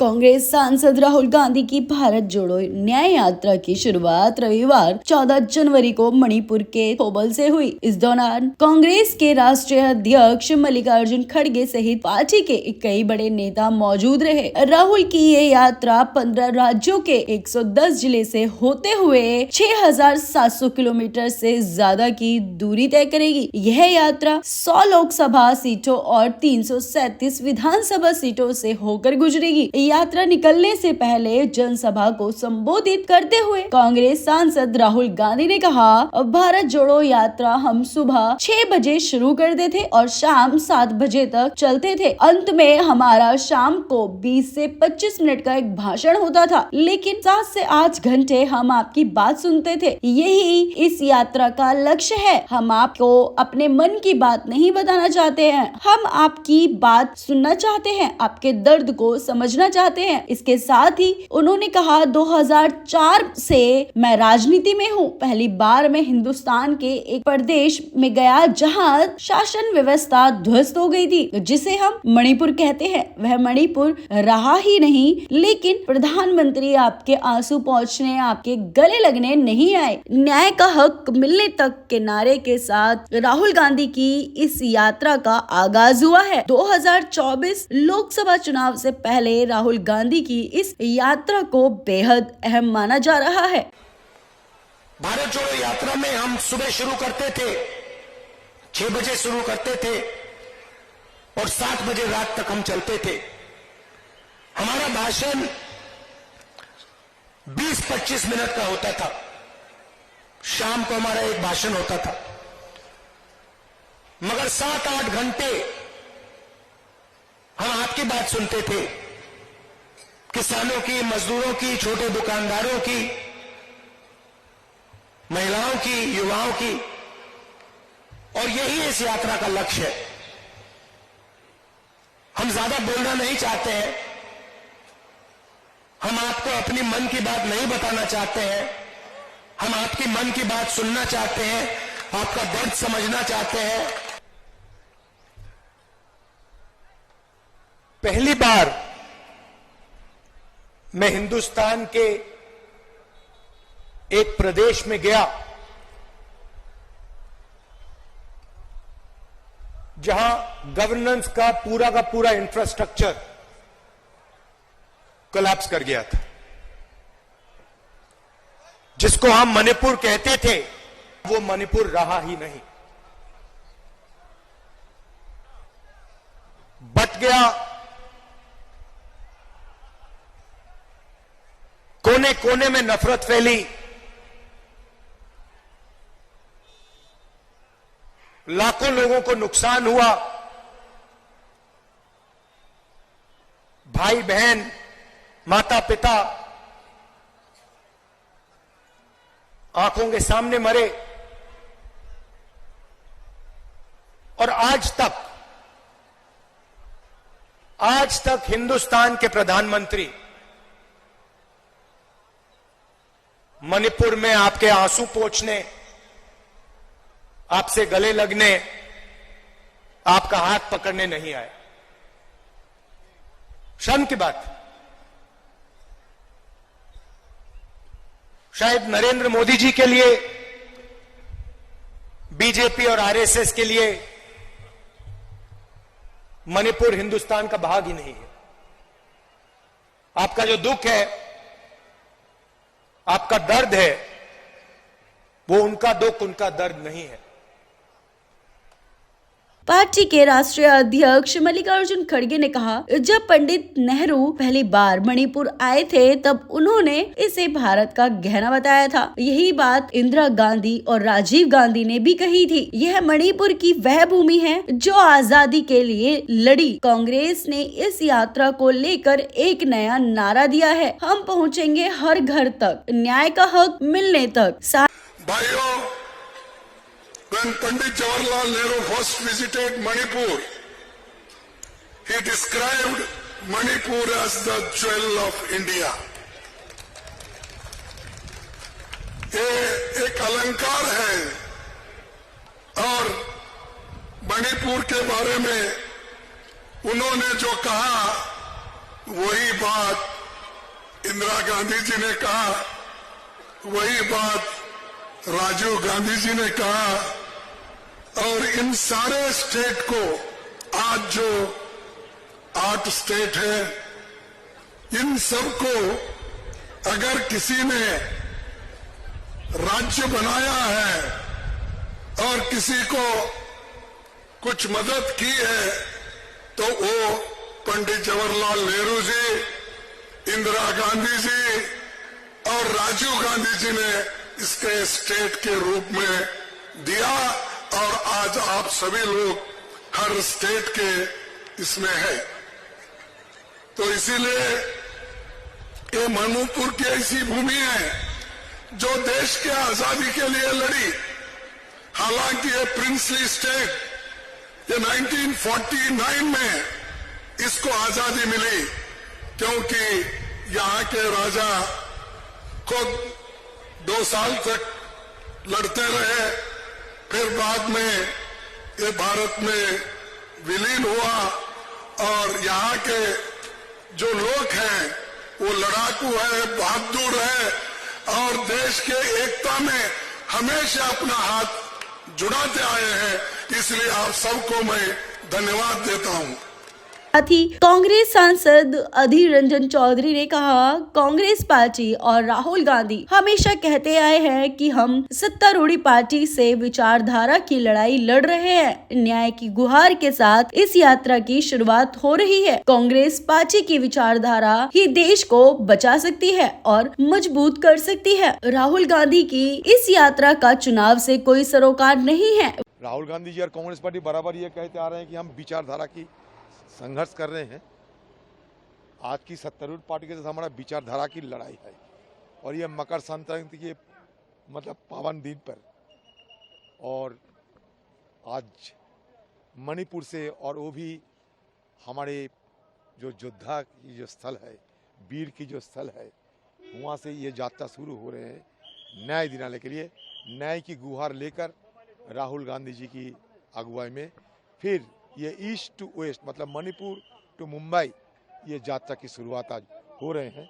कांग्रेस सांसद राहुल गांधी की भारत जोड़ो न्याय यात्रा की शुरुआत रविवार 14 जनवरी को मणिपुर के थोबल से हुई। इस दौरान कांग्रेस के राष्ट्रीय अध्यक्ष मल्लिकार्जुन खड़गे सहित पार्टी के कई बड़े नेता मौजूद रहे। राहुल की ये यात्रा 15 राज्यों के 110 जिले से होते हुए 6,700 किलोमीटर से ज्यादा की दूरी तय करेगी। यह यात्रा 100 लोकसभा सीटों और 337 विधानसभा सीटों से होकर गुजरेगी। यात्रा निकलने से पहले जनसभा को संबोधित करते हुए कांग्रेस सांसद राहुल गांधी ने कहा, भारत जोड़ो यात्रा हम सुबह 6 बजे शुरू करते थे और शाम 7 बजे तक चलते थे। अंत में हमारा शाम को 20 से 25 मिनट का एक भाषण होता था, लेकिन 7 से 8 घंटे हम आपकी बात सुनते थे। यही इस यात्रा का लक्ष्य है। हम आपको अपने मन की बात नहीं बताना चाहते हैं, हम आपकी बात सुनना चाहते हैं, आपके दर्द को समझना चाहते हैं। इसके साथ ही उन्होंने कहा, 2004 से मैं राजनीति में हूँ। पहली बार मैं हिंदुस्तान के एक प्रदेश में गया जहाँ शासन व्यवस्था ध्वस्त हो गई थी, जिसे हम मणिपुर कहते हैं। वह मणिपुर रहा ही नहीं, लेकिन प्रधानमंत्री आपके आंसू पोंछने, आपके गले लगने नहीं आए। न्याय का हक मिलने तक के नारे के साथ राहुल गांधी की इस यात्रा का आगाज हुआ है। 2024 लोकसभा चुनाव से पहले राहुल गांधी की इस यात्रा को बेहद अहम माना जा रहा है। भारत जोड़ो यात्रा में हम सुबह शुरू करते थे, 6 बजे शुरू करते थे और 7 बजे रात तक हम चलते थे। हमारा भाषण 20-25 मिनट का होता था। शाम को हमारा एक भाषण होता था, मगर 7-8 घंटे हम आपकी बात सुनते थे। किसानों की, मजदूरों की, छोटे दुकानदारों की, महिलाओं की, युवाओं की, और यही इस यात्रा का लक्ष्य है। हम ज्यादा बोलना नहीं चाहते हैं, हम आपको अपनी मन की बात नहीं बताना चाहते हैं, हम आपकी मन की बात सुनना चाहते हैं, आपका दर्द समझना चाहते हैं। पहली बार मैं हिंदुस्तान के एक प्रदेश में गया जहां गवर्नेंस का पूरा इंफ्रास्ट्रक्चर कोलैप्स कर गया था। जिसको हम मणिपुर कहते थे, वो मणिपुर रहा ही नहीं, बट गया। कोने कोने में नफरत फैली, लाखों लोगों को नुकसान हुआ। भाई बहन, माता पिता आंखों के सामने मरे। और आज तक हिंदुस्तान के प्रधानमंत्री मणिपुर में आपके आंसू पोंछने, आपसे गले लगने, आपका हाथ पकड़ने नहीं आए। शर्म की बात। शायद नरेंद्र मोदी जी के लिए, बीजेपी और आरएसएस के लिए मणिपुर हिंदुस्तान का भाग ही नहीं है। आपका जो दुख है, आपका दर्द है, वो उनका दुख, उनका दर्द नहीं है। पार्टी के राष्ट्रीय अध्यक्ष मल्लिकार्जुन खड़गे ने कहा, जब पंडित नेहरू पहली बार मणिपुर आए थे तब उन्होंने इसे भारत का गहना बताया था। यही बात इंदिरा गांधी और राजीव गांधी ने भी कही थी। यह मणिपुर की वह भूमि है जो आजादी के लिए लड़ी। कांग्रेस ने इस यात्रा को लेकर एक नया नारा दिया है, हम पहुँचेंगे हर घर तक, न्याय का हक मिलने तक। भाइयों, when Pandit Jawaharlal Nehru first visited Manipur, he described Manipur as the jewel of India. ये एक अलंकार है और मणिपुर के बारे में उन्होंने जो कहा वही बात इंदिरा गांधी जी ने कहा, वही बात राजीव गांधी जी ने कहा, और इन सारे स्टेट को, आज जो 8 स्टेट है, इन सबको अगर किसी ने राज्य बनाया है और किसी को कुछ मदद की है तो वो पंडित जवाहरलाल नेहरू जी, इंदिरा गांधी जी और राजीव गांधी जी ने इसके स्टेट के रूप में दिया, और आज आप सभी लोग हर स्टेट के इसमें है। तो इसीलिए ये मणिपुर की ऐसी भूमि है जो देश के आजादी के लिए लड़ी। हालांकि ये प्रिंसली स्टेट, ये 1949 में इसको आजादी मिली, क्योंकि यहाँ के राजा खुद 2 साल तक लड़ते रहे, फिर बाद में ये भारत में विलीन हुआ, और यहाँ के जो लोग हैं वो लड़ाकू है, बहादुर है, और देश के एकता में हमेशा अपना हाथ जुड़ाते आए हैं। इसलिए आप सबको मैं धन्यवाद देता हूं। साथ ही कांग्रेस सांसद अधीर रंजन चौधरी ने कहा, कांग्रेस पार्टी और राहुल गांधी हमेशा कहते आए हैं कि हम सत्तारूढ़ पार्टी से विचारधारा की लड़ाई लड़ रहे हैं। न्याय की गुहार के साथ इस यात्रा की शुरुआत हो रही है। कांग्रेस पार्टी की विचारधारा ही देश को बचा सकती है और मजबूत कर सकती है। राहुल गांधी की इस यात्रा का चुनाव से कोई सरोकार नहीं है। राहुल गांधी जी और कांग्रेस पार्टी बराबर ये कहते आ रहे हैं कि हम विचारधारा की संघर्ष कर रहे हैं। आज की सत्तारूढ़ पार्टी के साथ हमारा विचारधारा की लड़ाई है, और ये मकर संक्रांति के मतलब पावन दिन पर, और आज मणिपुर से, और वो भी हमारे जो योद्धा की जो स्थल है, वीर की जो स्थल है, वहाँ से ये यात्रा शुरू हो रहे हैं न्याय दिलाने के लिए। न्याय की गुहार लेकर राहुल गांधी जी की अगुवाई में फिर ये ईस्ट टू वेस्ट, मतलब मणिपुर टू मुंबई, ये यात्रा की शुरुआत आज हो रहे हैं।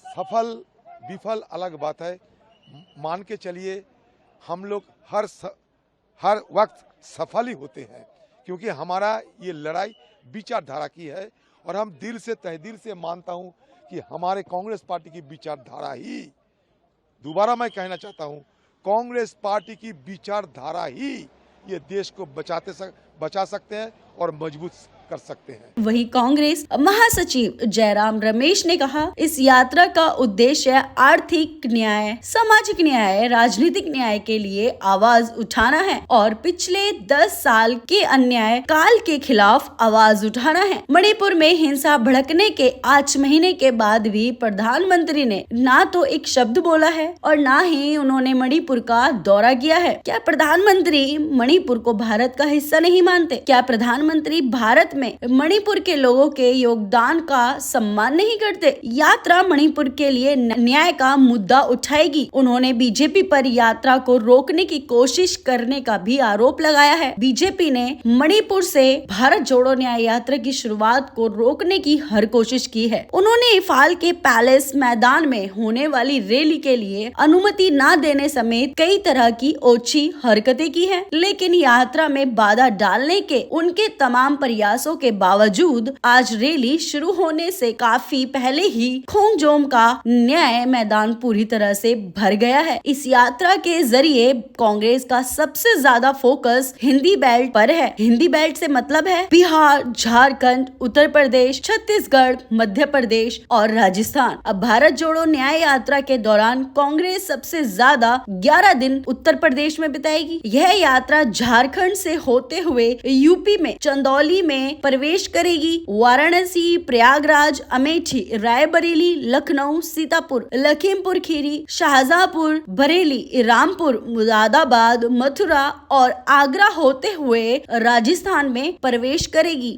सफल विफल अलग बात है, मान के चलिए हम लोग हर वक्त सफल ही होते हैं, क्योंकि हमारा ये लड़ाई विचारधारा की है, और हम दिल से तहे दिल से मानता हूं कि हमारे कांग्रेस पार्टी की विचारधारा ही, दोबारा मैं कहना चाहता हूं, कांग्रेस पार्टी की विचारधारा ही ये देश को बचा सकते हैं और मजबूत कर सकते हैं। वहीं कांग्रेस महासचिव जयराम रमेश ने कहा, इस यात्रा का उद्देश्य आर्थिक न्याय, सामाजिक न्याय, राजनीतिक न्याय के लिए आवाज उठाना है और पिछले 10 साल के अन्याय काल के खिलाफ आवाज उठाना है। मणिपुर में हिंसा भड़कने के 8 महीने के बाद भी प्रधानमंत्री ने ना तो एक शब्द बोला है और ना ही उन्होंने मणिपुर का दौरा किया है। क्या प्रधानमंत्री मणिपुर को भारत का हिस्सा नहीं मानते? क्या प्रधानमंत्री भारत में मणिपुर के लोगों के योगदान का सम्मान नहीं करते? यात्रा मणिपुर के लिए न्याय का मुद्दा उठाएगी। उन्होंने बीजेपी पर यात्रा को रोकने की कोशिश करने का भी आरोप लगाया है। बीजेपी ने मणिपुर से भारत जोड़ो न्याय यात्रा की शुरुआत को रोकने की हर कोशिश की है। उन्होंने इम्फाल के पैलेस मैदान में होने वाली रैली के लिए अनुमति न देने समेत कई तरह की ओछी हरकतें की है, लेकिन यात्रा में बाधा डालने के उनके तमाम प्रयासों के बावजूद आज रैली शुरू होने से काफी पहले ही खोंगजोम का न्याय मैदान पूरी तरह से भर गया है। इस यात्रा के जरिए कांग्रेस का सबसे ज्यादा फोकस हिंदी बेल्ट पर है। हिंदी बेल्ट से मतलब है बिहार, झारखंड, उत्तर प्रदेश, छत्तीसगढ़, मध्य प्रदेश और राजस्थान। अब भारत जोड़ो न्याय यात्रा के दौरान कांग्रेस सबसे ज्यादा 11 दिन उत्तर प्रदेश में बिताएगी। यह यात्रा झारखंड से होते हुए यूपी में चंदौली में प्रवेश करेगी। वाराणसी, प्रयागराज, अमेठी, रायबरेली, लखनऊ, सीतापुर, लखीमपुर खीरी, शाहजहांपुर, बरेली, रामपुर, मुरादाबाद, मथुरा और आगरा होते हुए राजस्थान में प्रवेश करेगी।